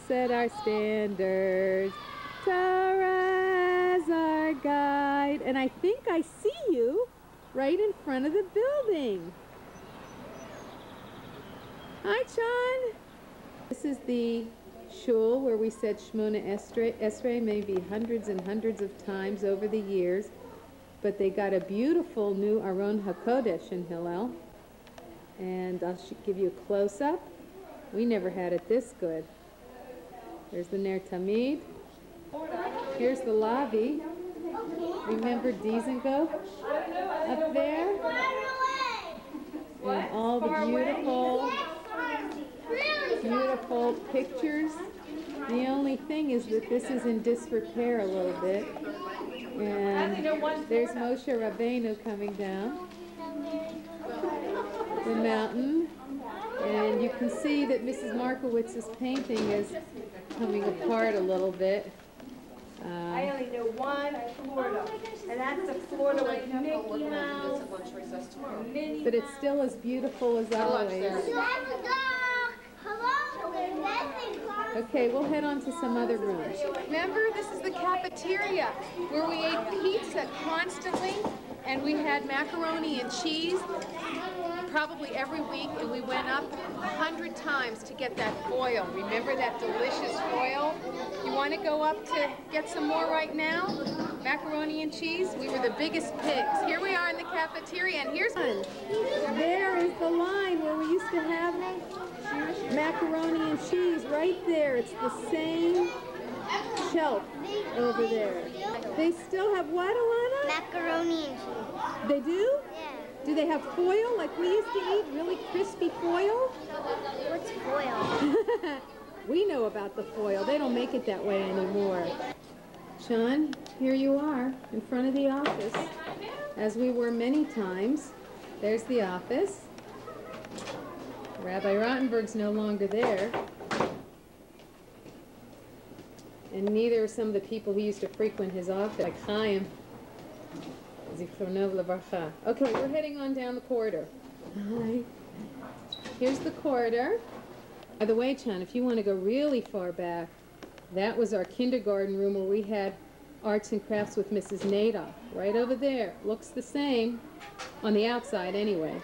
set our standards. Torah's our guide. And I think I see you right in front of the building. Hi, Sean. This is the shul where we said Shmona Esrei maybe hundreds and hundreds of times over the years. But they got a beautiful new Aron HaKodesh in Hillel. And I'll give you a close-up. We never had it this good. There's the Ner Tamid. Here's the lobby. Remember Dizengoff up there? And all the beautiful pictures. The only thing is that this is in disrepair a little bit. And there's Moshe Rabbeinu coming down the mountain. And you can see that Mrs. Markowitz's painting is coming apart a little bit. I only know one Florida, and that's the Florida with Mickey Mouse. But it's still as beautiful as always. Okay, we'll head on to some other rooms. Remember, this is the cafeteria where we ate pizza constantly, and we had macaroni and cheese probably every week, and we went up 100 times to get that foil. Remember that delicious foil? You want to go up to get some more right now? Macaroni and cheese? We were the biggest pigs. Here we are in the cafeteria, and here's one. There is the line where we used to have macaroni and cheese right there. It's the same shelf over there. They still have what, Alana? Macaroni and cheese. They do? Yeah. Do they have foil like we used to eat? Really crispy foil? What's foil? We know about the foil. They don't make it that way anymore. Sean, here you are in front of the office, as we were many times. There's the office. Rabbi Rottenberg's no longer there. And neither are some of the people who used to frequent his office, like Chaim. Okay, we're heading on down the corridor. Hi. Here's the corridor. By the way, Chan, if you want to go really far back, that was our kindergarten room where we had arts and crafts with Mrs. Nadoff. Right over there. Looks the same. On the outside, anyway.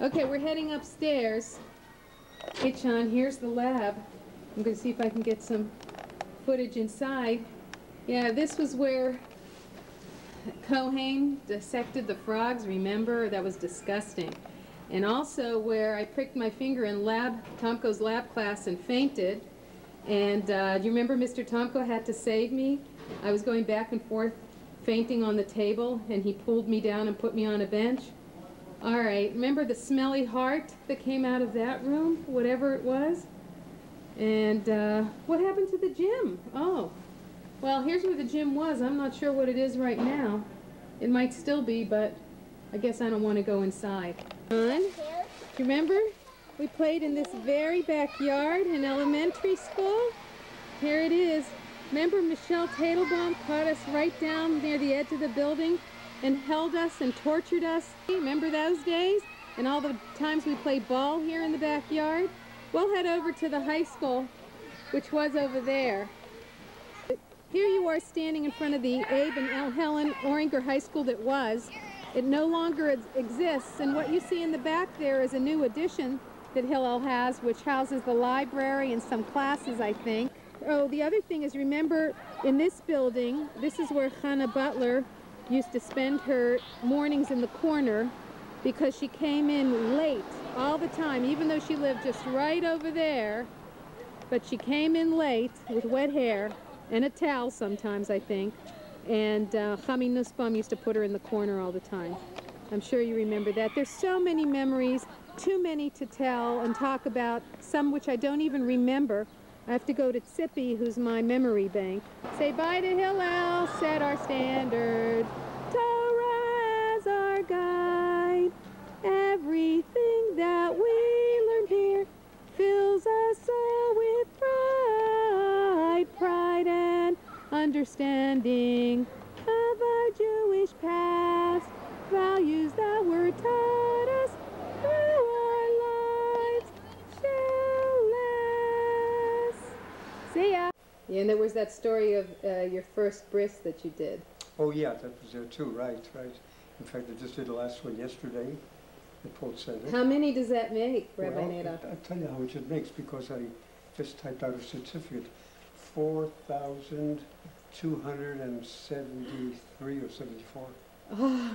Okay, we're heading upstairs. Hey, Chan, here's the lab. I'm going to see if I can get some footage inside. Yeah, this was where Kohen dissected the frogs, remember? That was disgusting. And also where I pricked my finger in Tomko's lab class and fainted. And do you remember Mr. Tomko had to save me? I was going back and forth fainting on the table, and he pulled me down and put me on a bench. All right, remember the smelly heart that came out of that room, whatever it was? And what happened to the gym? Oh. Well, here's where the gym was. I'm not sure what it is right now. It might still be, but I guess I don't want to go inside. You remember? We played in this very backyard in elementary school. Here it is. Remember Michelle Tadelbaum caught us right down near the edge of the building and held us and tortured us? Remember those days? And all the times we played ball here in the backyard? We'll head over to the high school, which was over there. Here you are standing in front of the Abe and Helen Oringer High School that was. It no longer exists, and what you see in the back there is a new addition that Hillel has, which houses the library and some classes, I think. Oh, the other thing is, remember, in this building, this is where Hannah Butler used to spend her mornings in the corner because she came in late all the time, even though she lived just right over there. But she came in late with wet hair and a towel sometimes, I think. And Chami Nussbaum used to put her in the corner all the time. I'm sure you remember that. There's so many memories, too many to tell and talk about, some which I don't even remember. I have to go to Tzippy, who's my memory bank. Say bye to Hillel, set our standard. Torah's our guide. Everything that we learn here fills us all with pride, pride and understanding of our Jewish past, values that were taught us through our lives shall last. See ya. Yeah, and there was that story of your first bris that you did. Oh yeah, that was there too, right. In fact, I just did the last one yesterday at Port Center. How many does that make, Rabbi Nada? I'll tell you how much it makes because I just typed out a certificate. 4,273 or 74. Oh,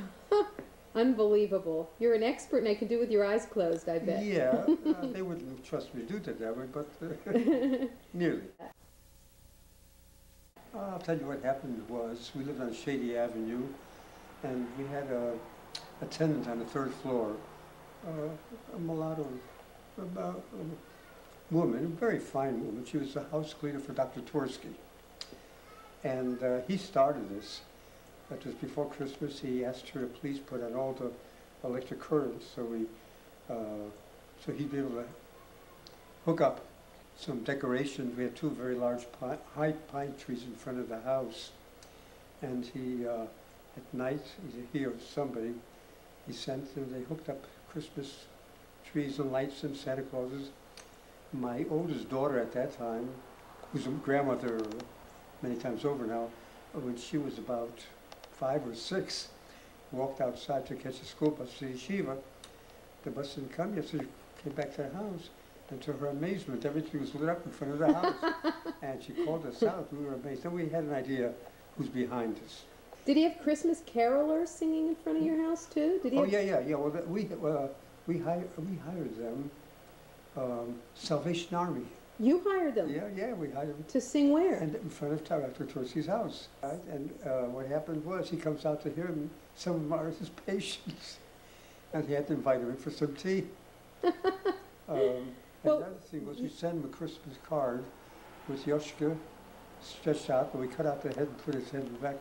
unbelievable. You're an expert and I can do it with your eyes closed, I bet. Yeah, they wouldn't trust me to do it that way, but nearly. I'll tell you what happened was, we lived on Shady Avenue, and we had a tenant on the third floor, a mulatto, a woman, a very fine woman. She was the house cleaner for Dr. Tversky. And he started this. That was before Christmas. He asked her to please put on all the electric currents, so he'd be able to hook up some decorations. We had two very large high pine trees in front of the house. And he, at night, he or somebody, he sent them, they hooked up Christmas trees and lights and Santa Clauses. My oldest daughter at that time, who's a grandmother many times over now, when she was about 5 or 6, walked outside to catch a school bus to yeshiva. The bus didn't come yet, so she came back to the house. And to her amazement, everything was lit up in front of the house. And she called us out. We were amazed. Then we had an idea who's behind us. Did he have Christmas carolers singing in front of your house too? Did he? Oh yeah. Well, we hired them. Salvation Army. You hired them? Yeah, we hired them. To sing where? And in front of Dr. Tversky's house. Right? And what happened was, he comes out to hear them. Some of them are his patients, and he had to invite them in for some tea. And the other thing was, we sent him a Christmas card with Yoshka stretched out, but we cut out the head and put his head back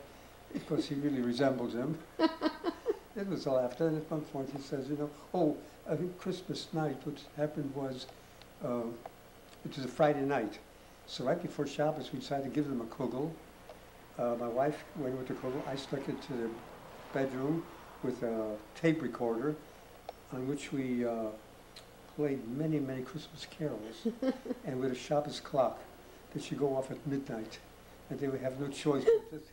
because he really resembled him. It was a laugh. Then at one point he says, I think Christmas night, what happened was, it was a Friday night. So right before Shabbos, we decided to give them a kugel. My wife went with the kugel. I stuck it to the bedroom with a tape recorder on which we played many, many Christmas carols, and with a Shabbos clock that should go off at midnight, and they would have no choice but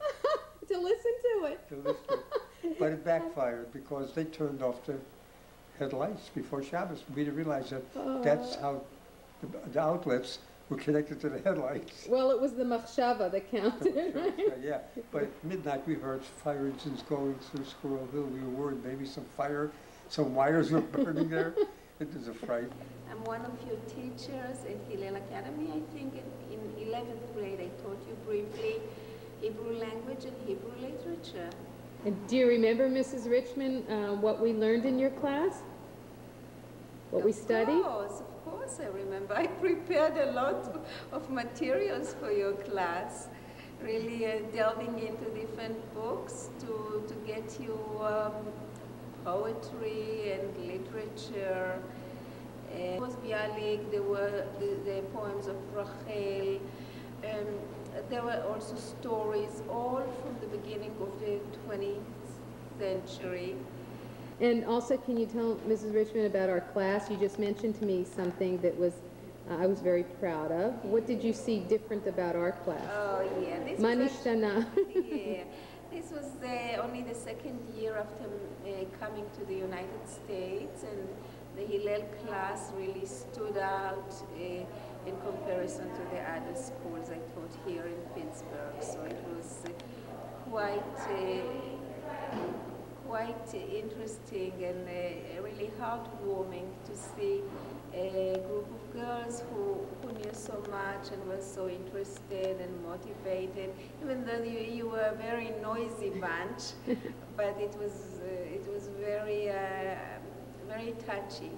to listen to it. But it backfired because they turned off the headlights before Shabbos. We didn't realize that that's how the outlets were connected to the headlights. Well, it was the machshava that counted, right? Yeah, but at midnight we heard fire engines going through Squirrel Hill. We were worried maybe some wires were burning there. It was a fright. I'm one of your teachers at Hillel Academy. I think in 11th grade I taught you briefly Hebrew language and Hebrew literature. And do you remember, Mrs. Richmond, what we learned in your class? What we studied? Of course I remember. I prepared a lot of materials for your class, really delving into different books to get you poetry and literature. It was Bialik, there were the poems of Rachel, there were also stories, all from the beginning of the 20th century. And also, can you tell Mrs. Richmond about our class? You just mentioned to me something that was I was very proud of. What did you see different about our class? Oh yeah, this Manishtana. Yeah, this was only the second year after coming to the United States, and the Hillel class really stood out in comparison to the other schools I taught here in Pittsburgh. So it was quite interesting and really heartwarming to see a group of girls who knew so much and were so interested and motivated, even though you were a very noisy bunch, but it was very very touchy.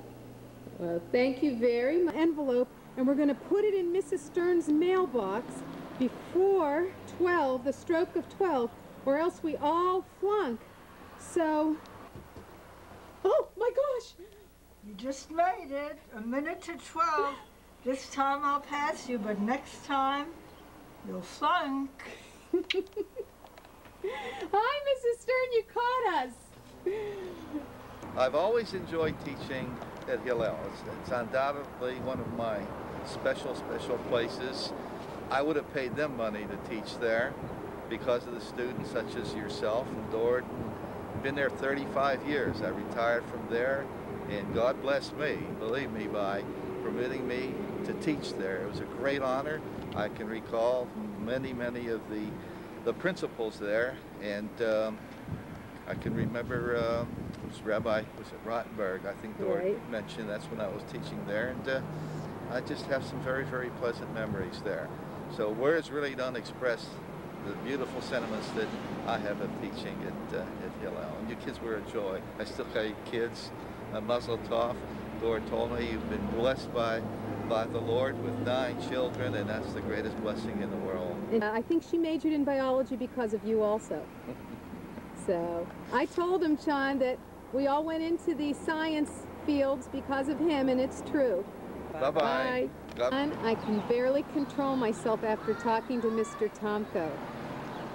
Well, thank you very much. Envelope, and we're going to put it in Mrs. Stern's mailbox before 12, the stroke of 12, or else we all flunk. So, oh my gosh! You just made it, a minute to 12. This time I'll pass you, but next time you'll flunk. Hi, Mrs. Stern, you caught us. I've always enjoyed teaching at Hillel. It's undoubtedly one of my special places. I would have paid them money to teach there because of the students such as yourself and Dord. Been there 35 years. I retired from there, and God bless me, believe me, by permitting me to teach there. It was a great honor. I can recall many of the principals there, and I can remember it was Rabbi, was it Rottenberg? I think Dord mentioned that's when I was teaching there, and I just have some very pleasant memories there. So words really don't express the beautiful sentiments that I have of teaching at Hillel. And you kids were a joy. I still got kids, Mazel Tov. Dord told me you've been blessed by the Lord with 9 children, and that's the greatest blessing in the world. And I think she majored in biology because of you also. So I told him, Sean, that we all went into the science fields because of him, and it's true. Bye-bye. And I can barely control myself after talking to Mr. Tomko.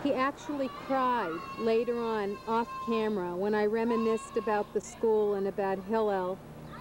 He actually cried later on, off camera, when I reminisced about the school and about Hillel.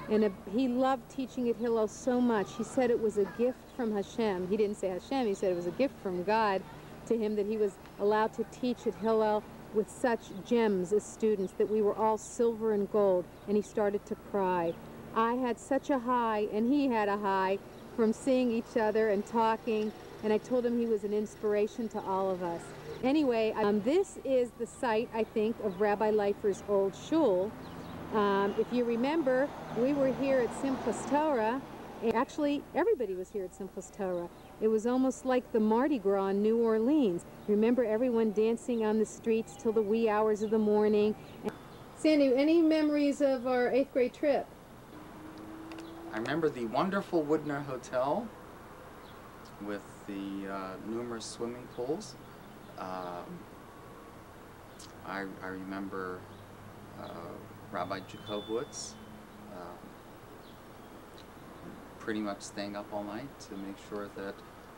And he loved teaching at Hillel so much. He said it was a gift from Hashem. He didn't say Hashem, he said it was a gift from God to him that he was allowed to teach at Hillel with such gems as students, that we were all silver and gold, and he started to cry. I had such a high, and he had a high, from seeing each other and talking, and I told him he was an inspiration to all of us. Anyway, this is the site, I think, of Rabbi Leifer's old shul. If you remember, we were here at Simchas Torah. Actually, everybody was here at Simchas Torah. It was almost like the Mardi Gras in New Orleans. Remember everyone dancing on the streets till the wee hours of the morning. Sandy, any memories of our 8th grade trip? I remember the wonderful Woodner Hotel with the numerous swimming pools. I remember Rabbi Jacobowitz pretty much staying up all night to make sure that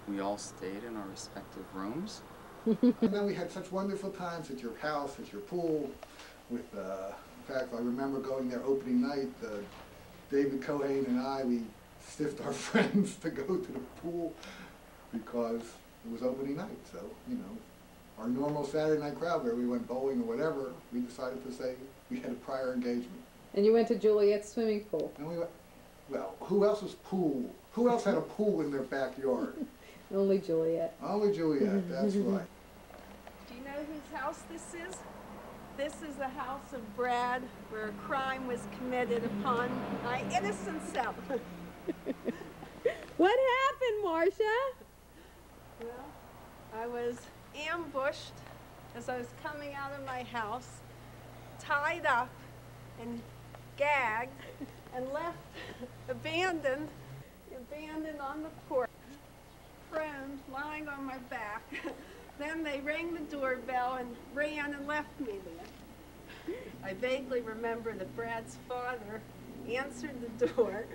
we all stayed in our respective rooms. And then we had such wonderful times at your house, at your pool. With, in fact, I remember going there opening night. David Cohen and I, we stiffed our friends to go to the pool because it was opening night. So, you know, our normal Saturday night crowd where we went bowling or whatever, we decided to say we had a prior engagement. And you went to Juliet's swimming pool. And we went, well, who else's pool? Who else had a pool in their backyard? Only Juliet. Only Juliet, that's right. Do you know whose house this is? This is the house of Brad, where a crime was committed upon my innocent self. What happened, Marcia? Well, I was ambushed as I was coming out of my house, tied up and gagged, and left abandoned on the porch, prone, lying on my back. Then they rang the doorbell and ran and left me there. I vaguely remember that Brad's father answered the door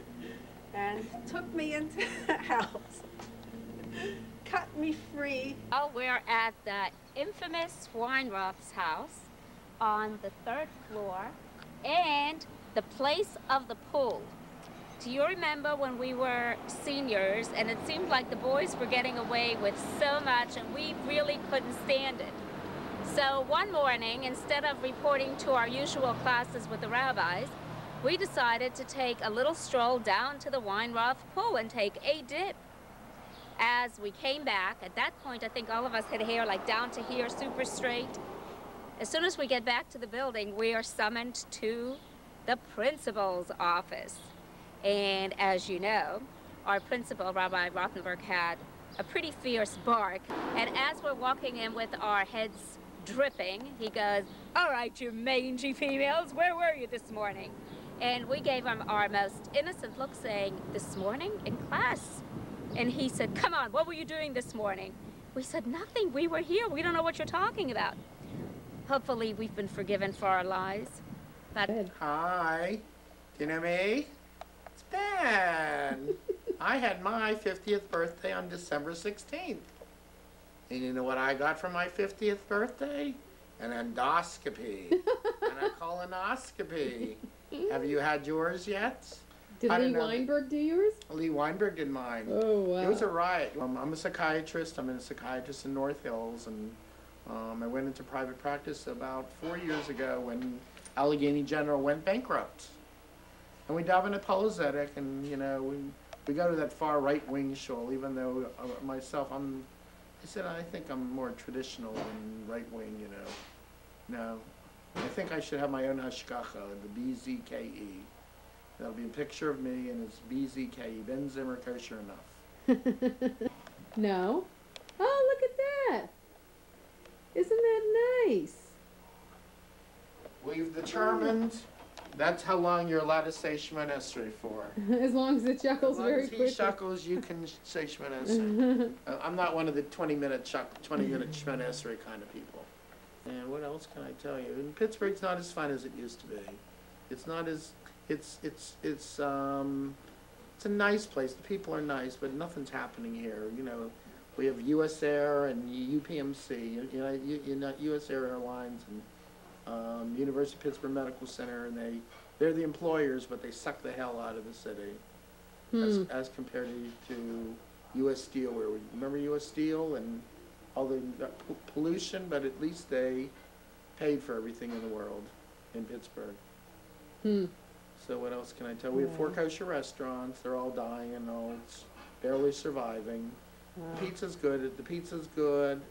and took me into the house, cut me free. Oh, we're at the infamous Weinroth's house on the 3rd floor and the place of the pool. Do you remember when we were seniors and it seemed like the boys were getting away with so much and we really couldn't stand it? So one morning, instead of reporting to our usual classes with the rabbis, we decided to take a little stroll down to the Weinroth pool and take a dip. As we came back, at that point I think all of us had hair like down to here, super straight. As soon as we get back to the building, we are summoned to the principal's office. And as you know, our principal, Rabbi Rothenberg, had a pretty fierce bark. And as we're walking in with our heads dripping, he goes, "All right, you mangy females, where were you this morning?" And we gave him our most innocent look, saying, "This morning in class." And he said, "Come on, what were you doing this morning?" We said, "Nothing, we were here, we don't know what you're talking about." Hopefully we've been forgiven for our lies. But hi, do you know me? It's Ben. I had my 50th birthday on December 16th. And you know what I got for my 50th birthday? An endoscopy and a colonoscopy. Have you had yours yet? Did I Lee don't know. Weinberg do yours? Lee Weinberg did mine. Oh, wow. It was a riot. I'm a psychiatrist. I'm a psychiatrist in North Hills, and I went into private practice about 4 years ago when Allegheny General went bankrupt. And we dive into apologetic, and you know, we go to that far right wing show. Even though myself, I said I think I'm more traditional than right wing. You know, no, I think I should have my own hashgacha, the BZKE. That'll be a picture of me, and it's BZKE, Ben Zimmer kosher enough. No. Oh, look at that. Isn't that nice? We've determined that's how long you're allowed to say Shemon Esrei for. As long as it chuckles very As quickly. he chuckles, you can say Shemon Esrei. I'm not one of the 20-minute Shemon Esrei kind of people. And what else can I tell you? And Pittsburgh's not as fun as it used to be. It's not as it's a nice place. The people are nice, but nothing's happening here. You know, we have U.S. Air and UPMC. You know, U.S. Air Airlines and University of Pittsburgh Medical Center, and they're the employers, but they suck the hell out of the city, as compared to U.S. Steel, where we remember U.S. Steel and all the pollution, but at least they paid for everything in the world in Pittsburgh. So what else can I tell you? We have 4 kosher restaurants. They're all dying and all barely surviving. Pizza's good. The pizza's good.